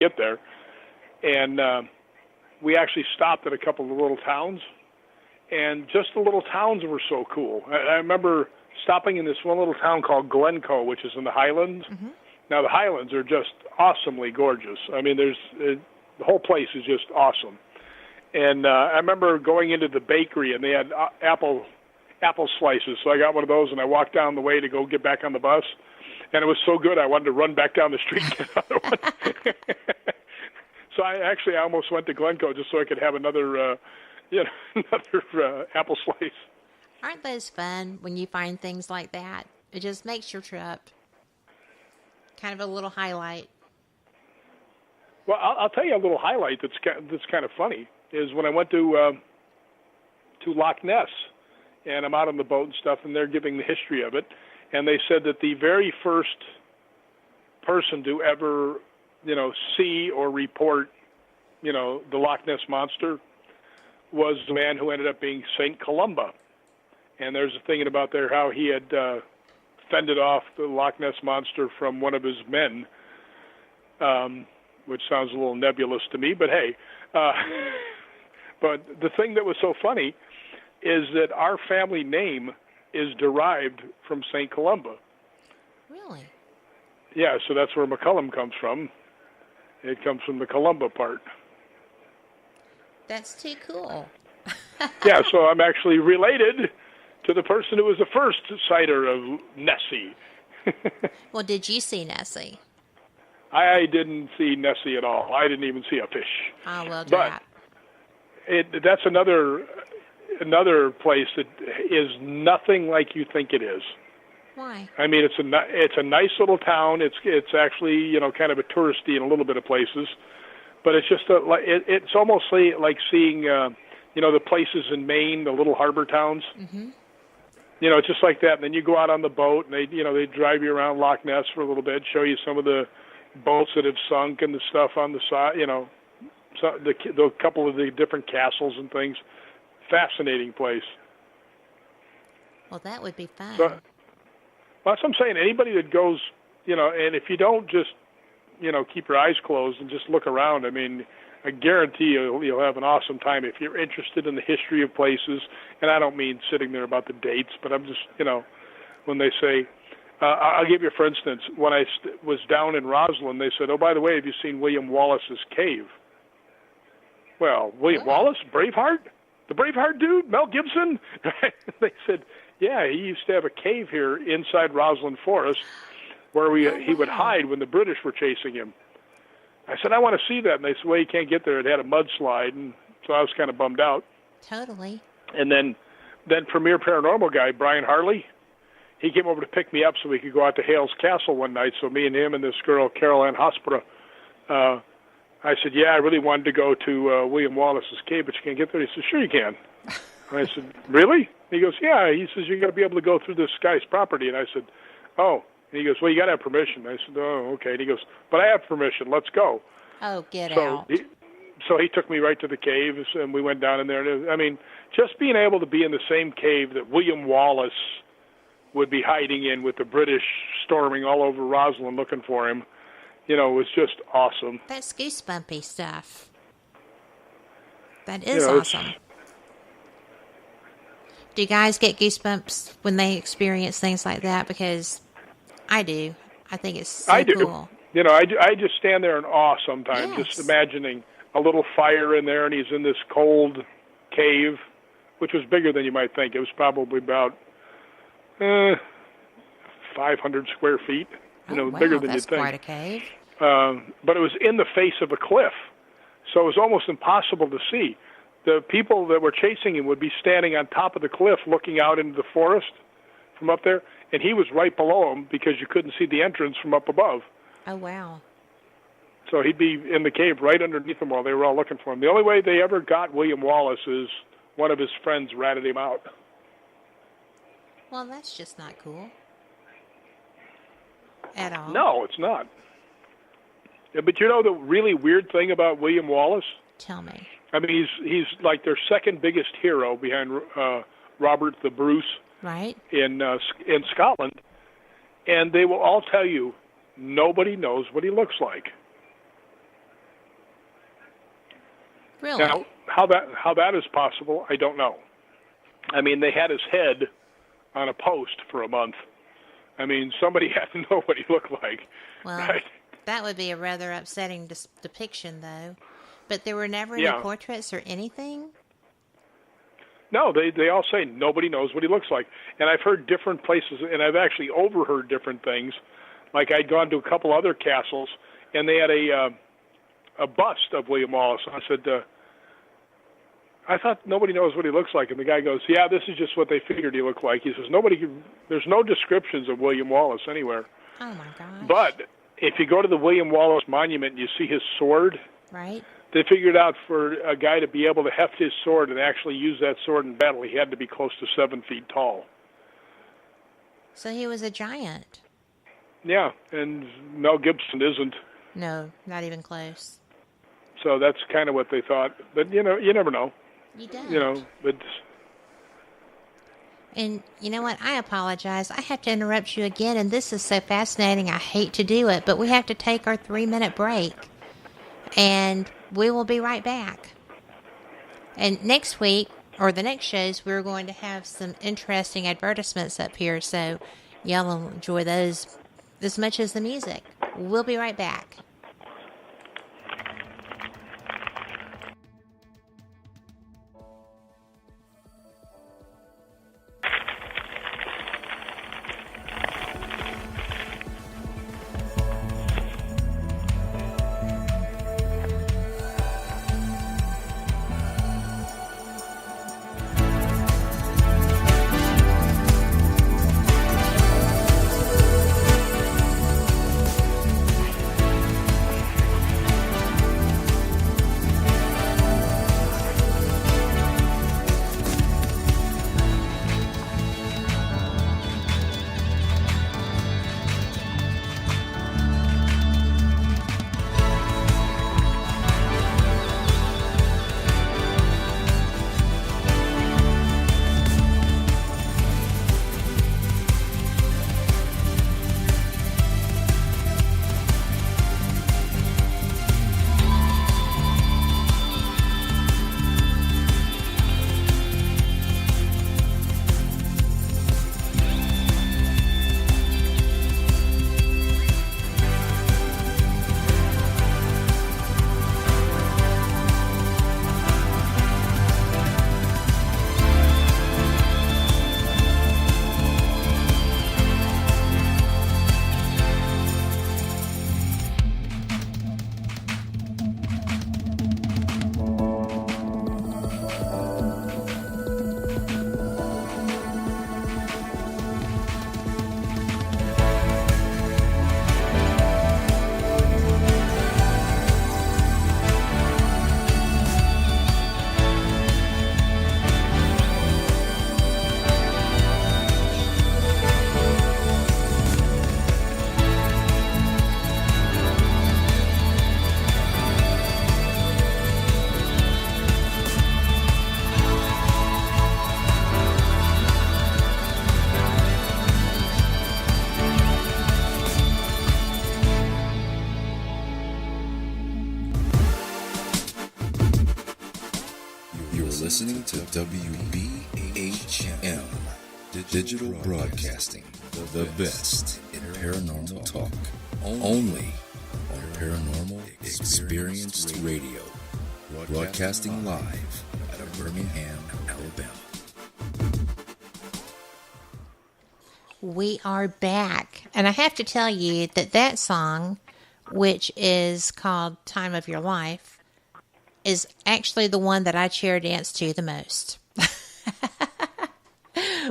get there. And we actually stopped at a couple of little towns, and just the little towns were so cool. I remember stopping in this one little town called Glencoe, which is in the Highlands. Mm-hmm. Now, the Highlands are just awesomely gorgeous. I mean, the whole place is just awesome. And I remember going into the bakery, and they had apple slices. So I got one of those, and I walked down the way to go get back on the bus. And it was so good, I wanted to run back down the street and get another one. So I almost went to Glencoe just so I could have another apple slice. Aren't those fun when you find things like that? It just makes your trip kind of a little highlight. Well, I'll tell you a little highlight that's kind of funny is when I went to Loch Ness, and I'm out on the boat and stuff, and they're giving the history of it, and they said that the very first person to ever, see or report, the Loch Ness Monster was the man who ended up being St. Columba. And there's a thing about there how he had fended off the Loch Ness Monster from one of his men, which sounds a little nebulous to me, but hey. But the thing that was so funny is that our family name is derived from St. Columba. Really? Yeah, so that's where McCallum comes from. It comes from the Columba part. That's too cool. Yeah, so I'm actually related to the person who was the first sighter of Nessie. Well, did you see Nessie? I didn't see Nessie at all. I didn't even see a fish. Oh, well, but that's another place that is nothing like you think it is. Why? I mean, it's a nice little town. It's actually kind of a touristy in a little bit of places, but it's just it's almost like seeing the places in Maine, the little harbor towns. Mm-hmm. It's just like that. And then you go out on the boat, and they drive you around Loch Ness for a little bit, show you some of the boats that have sunk and the stuff on the side. So the couple of the different castles and things. Fascinating place. Well, that would be fun. So, that's what I'm saying. Anybody that goes, and if you don't just, keep your eyes closed and just look around, I mean, I guarantee you'll have an awesome time if you're interested in the history of places. And I don't mean sitting there about the dates, but I'm just, when they say, I'll give you, for instance, when I was down in Roslyn, they said, oh, by the way, have you seen William Wallace's cave? Well, William Wallace, Braveheart? The Braveheart dude, Mel Gibson? They said, yeah, he used to have a cave here inside Roslyn Forest where he would hide when the British were chasing him. I said, I want to see that. And they said, well, you can't get there. It had a mudslide. And so I was kind of bummed out. Totally. And then premier paranormal guy, Brian Harley, he came over to pick me up so we could go out to Hales Castle one night. So me and him and this girl, Carol Ann Hospira, I said, yeah, I really wanted to go to William Wallace's cave, but you can't get there. He said, sure you can. And I said, really? He goes, yeah. He says, you're going to be able to go through this guy's property. And I said, oh. And he goes, well, you got to have permission. I said, oh, okay. And he goes, but I have permission. Let's go. Oh, get out. So he took me right to the caves, and we went down in there. I mean, just being able to be in the same cave that William Wallace would be hiding in with the British storming all over Roslyn looking for him, was just awesome. That's goosebumpy stuff. That is awesome. Do you guys get goosebumps when they experience things like that? Because I do. I think it's so cool. I just stand there in awe sometimes, Yes. just imagining a little fire in there, and he's in this cold cave, which was bigger than you might think. It was probably about 500 square feet. Bigger than you'd think. That's quite a cave. But it was in the face of a cliff, so it was almost impossible to see. The people that were chasing him would be standing on top of the cliff looking out into the forest from up there, and he was right below them because you couldn't see the entrance from up above. Oh, wow. So he'd be in the cave right underneath them while they were all looking for him. The only way they ever got William Wallace is one of his friends ratted him out. Well, that's just not cool. At all. No, it's not. Yeah, but the really weird thing about William Wallace? Tell me. I mean, he's like their second biggest hero behind Robert the Bruce, right, in Scotland, and they will all tell you nobody knows what he looks like. Really? Now, how that is possible, I don't know. I mean, they had his head on a post for a month. I mean, somebody had to know what he looked like. Well, right? That would be a rather upsetting depiction, though. But there were never any Yeah. portraits or anything? No, they all say nobody knows what he looks like. And I've heard different places, and I've actually overheard different things. Like I'd gone to a couple other castles, and they had a bust of William Wallace. And I said, I thought nobody knows what he looks like. And the guy goes, yeah, this is just what they figured he looked like. He says, there's no descriptions of William Wallace anywhere. Oh, my gosh. But if you go to the William Wallace Monument and you see his sword, right? They figured out for a guy to be able to heft his sword and actually use that sword in battle, he had to be close to 7 feet tall. So he was a giant. Yeah, and Mel Gibson isn't. No, not even close. So that's kind of what they thought. But, you never know. You don't. But... And you know what? I apologize. I have to interrupt you again, and this is so fascinating. I hate to do it, but we have to take our 3-minute break. And we will be right back. And next week, or the next shows, we're going to have some interesting advertisements up here, so y'all will enjoy those as much as the music. We'll be right back. Listening to WBHM Digital Broadcasting, the best in paranormal talk, only on Paranormal Experienced Radio, broadcasting live out of Birmingham, Alabama. We are back, and I have to tell you that song, which is called Time of Your Life, is actually the one that I chair dance to the most.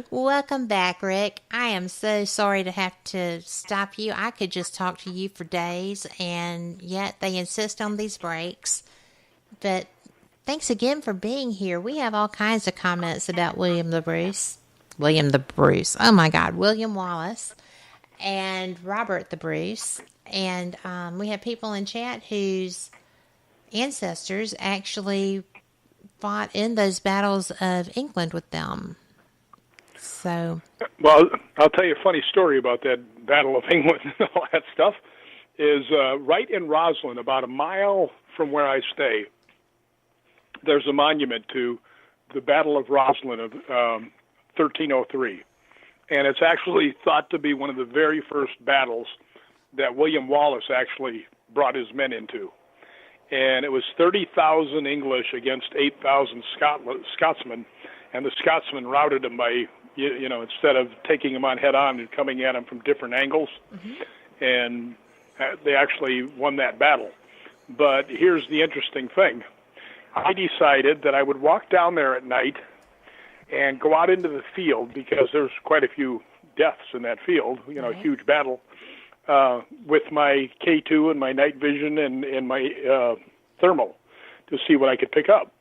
Welcome back, Rick. I am so sorry to have to stop you. I could just talk to you for days, and yet they insist on these breaks. But thanks again for being here. We have all kinds of comments about William the Bruce. Oh my God, William Wallace and Robert the Bruce. And we have people in chat whose ancestors actually fought in those battles of England with them. So, well, I'll tell you a funny story about that Battle of England and all that stuff. Is right in Roslyn, about a mile from where I stay, there's a monument to the Battle of Roslyn of 1303. And it's actually thought to be one of the very first battles that William Wallace actually brought his men into. And it was 30,000 English against 8,000 Scotsmen, and the Scotsmen routed them by, instead of taking them on head on and coming at them from different angles. And they actually won that battle. But here's the interesting thing. I decided that I would walk down there at night and go out into the field, because there's quite a few deaths in that field, a huge battle, with my K2 and my night vision and my thermal to see what I could pick up.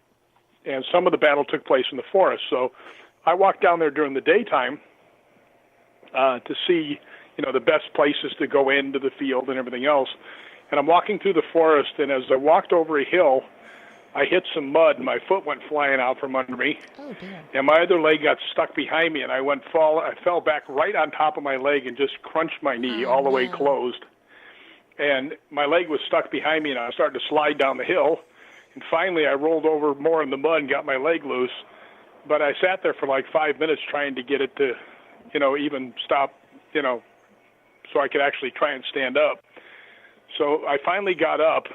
And some of the battle took place in the forest. So I walked down there during the daytime to see, the best places to go into the field and everything else. And I'm walking through the forest, and as I walked over a hill, I hit some mud, and my foot went flying out from under me. Oh, dear. And my other leg got stuck behind me, and I fell back right on top of my leg and just crunched my knee all the way closed. And my leg was stuck behind me, and I was starting to slide down the hill. And finally, I rolled over more in the mud and got my leg loose. But I sat there for like 5 minutes trying to get it to, even stop, so I could actually try and stand up. So I finally got up,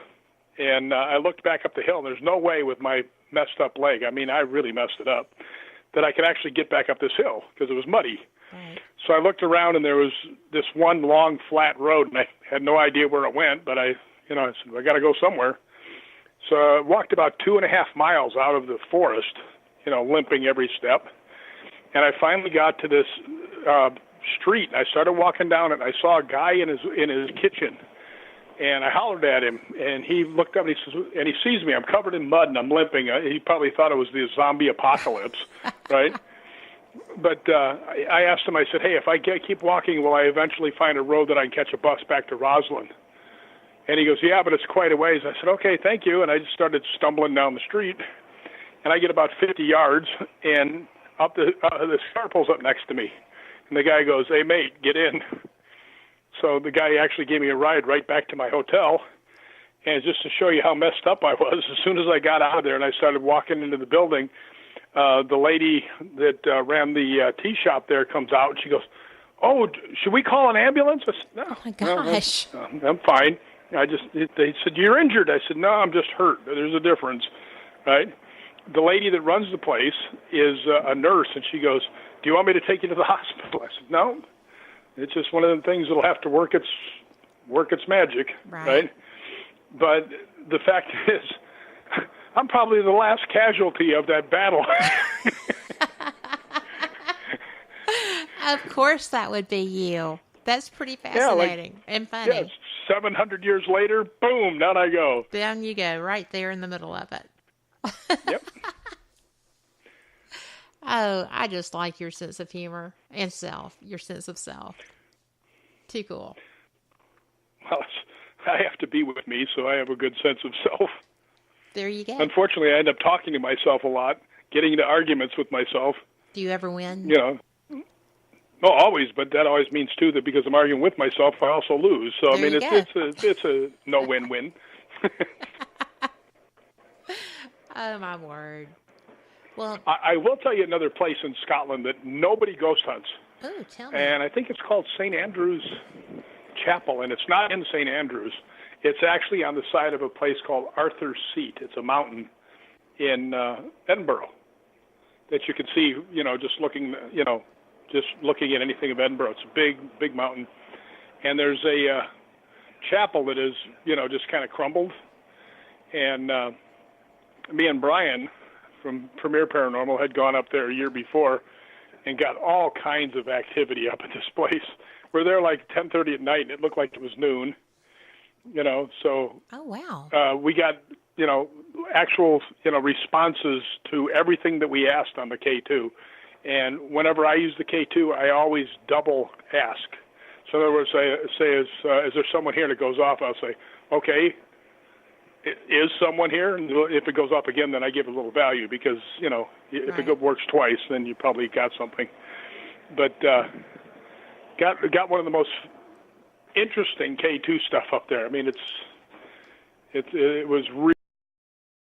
and I looked back up the hill, and there's no way with my messed up leg, I mean, I really messed it up, that I could actually get back up this hill because it was muddy. Right. So I looked around, and there was this one long, flat road, and I had no idea where it went, but I said, I got to go somewhere. So I walked about 2.5 miles out of the forest, limping every step. And I finally got to this street, and I started walking down it, and I saw a guy in his kitchen. And I hollered at him, and he looked up, and he sees me. I'm covered in mud, and I'm limping. He probably thought it was the zombie apocalypse, right? But I asked him, I said, hey, if I keep walking, will I eventually find a road that I can catch a bus back to Roslyn? And he goes, yeah, but it's quite a ways. I said, okay, thank you. And I just started stumbling down the street. And I get about 50 yards, and up this car pulls up next to me. And the guy goes, hey, mate, get in. So the guy actually gave me a ride right back to my hotel. And just to show you how messed up I was, as soon as I got out of there and I started walking into the building, the lady that ran the tea shop there comes out, and she goes, oh, should we call an ambulance? I said, no. Oh, my gosh. No, I'm fine. They said, you're injured. I said, no, I'm just hurt. There's a difference, right? The lady that runs the place is a nurse, and she goes, do you want me to take you to the hospital? I said, no. It's just one of the things that'll have to work its magic, right? But the fact is, I'm probably the last casualty of that battle. Of course that would be you. That's pretty fascinating and funny. Yeah, 700 years later, boom, down I go. Down you go, right there in the middle of it. Yep. Oh, I just like your sense of humor and your sense of self. Too cool. Well, I have to be with me, so I have a good sense of self. There you go. Unfortunately, I end up talking to myself a lot, getting into arguments with myself. Do you ever win? No, always, but that always means, too, that because I'm arguing with myself, I also lose. So, there it's a no-win-win. Oh, my word. Well, I will tell you another place in Scotland that nobody ghost hunts. Oh, tell me. And I think it's called St. Andrew's Chapel, and it's not in St. Andrews. It's actually on the side of a place called Arthur's Seat. It's a mountain in Edinburgh that you can see, just looking at anything of Edinburgh. It's a big, big mountain. And there's a chapel that is, just kind of crumbled. And me and Brian from Premier Paranormal had gone up there a year before and got all kinds of activity up at this place. We're there like 10:30 at night, and it looked like it was noon. So oh wow, we got actual responses to everything that we asked on the K2. And whenever I use the K2, I always double ask. So in other words, is there someone here? And it goes off. I'll say, okay. Is someone here? And if it goes up again, then I give it a little value because, if it works twice, then you probably got something. But got one of the most interesting K2 stuff up there. I mean, it was really